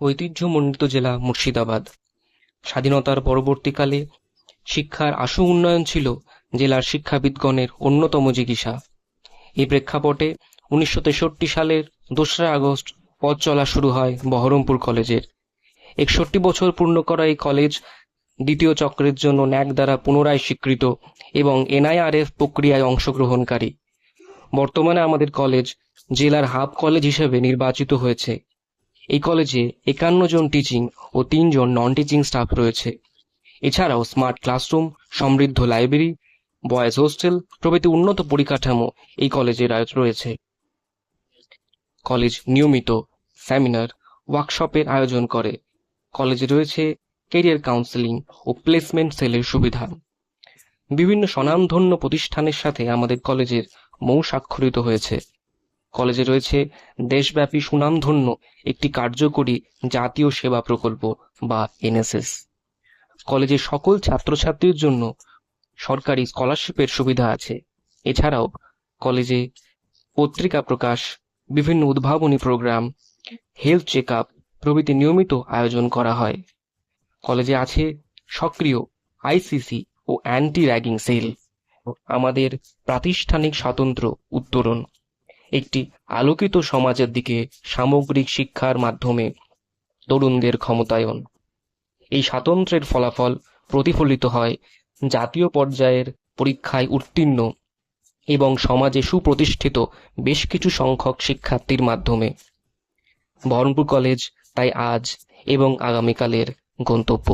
ঐতিহ্যমণ্ডিত জেলা মুর্শিদাবাদ। স্বাধীনতার পরবর্তীকালে শিক্ষার আশু উন্নয়ন ছিল জেলার শিক্ষাবিদগণের অন্যতম জিজ্ঞাসা। এই প্রেক্ষাপটে 1963 সালের 2রা আগস্ট পথ চলা শুরু হয় বহরমপুর কলেজের। 61 বছর পূর্ণ করা এই কলেজ দ্বিতীয় চক্রের জন্য ন্যাক দ্বারা পুনরায় স্বীকৃত এবং NIRF প্রক্রিয়ায় অংশগ্রহণকারী। বর্তমানে আমাদের কলেজ জেলার হাব কলেজ হিসেবে নির্বাচিত হয়েছে। এই কলেজে 51 জন টিচিং ও 3 জন নন টিচিং স্টাফ রয়েছে। এছাড়াও স্মার্ট ক্লাসরুম, সমৃদ্ধ লাইব্রেরি, বয়েজ হোস্টেল প্রভৃতি উন্নত পরিকাঠামো এই কলেজের রয়েছে। কলেজ নিয়মিত সেমিনার, ওয়ার্কশপের আয়োজন করে। কলেজে রয়েছে ক্যারিয়ার কাউন্সেলিং ও প্লেসমেন্ট সেলের সুবিধা। বিভিন্ন স্বনামধন্য প্রতিষ্ঠানের সাথে আমাদের কলেজের মৌ স্বাক্ষরিত হয়েছে। কলেজে রয়েছে দেশব্যাপী সুনামধন্য একটি কার্যকরী জাতীয় সেবা প্রকল্প বা NSS। কলেজের সকল ছাত্রছাত্রীর জন্য সরকারি স্কলারশিপের সুবিধা আছে। এছাড়াও কলেজে পত্রিকা প্রকাশ, বিভিন্ন উদ্ভাবনী প্রোগ্রাম, হেলথ চেক আপ প্রভৃতি নিয়মিত আয়োজন করা হয়। কলেজে আছে সক্রিয় ICC ও অ্যান্টি র্যাগিং সেল। আমাদের প্রাতিষ্ঠানিক স্বাতন্ত্র্য উত্তরণ একটি আলোকিত সমাজের দিকে সামগ্রিক শিক্ষার মাধ্যমে তরুণদের ক্ষমতায়ন। এই স্বাতন্ত্র্যের ফলাফল প্রতিফলিত হয় জাতীয় পর্যায়ের পরীক্ষায় উত্তীর্ণ এবং সমাজে সুপ্রতিষ্ঠিত বেশ কিছু সংখ্যক শিক্ষার্থীর মাধ্যমে। বহরমপুর কলেজ তাই আজ এবং আগামীকালের গন্তব্য।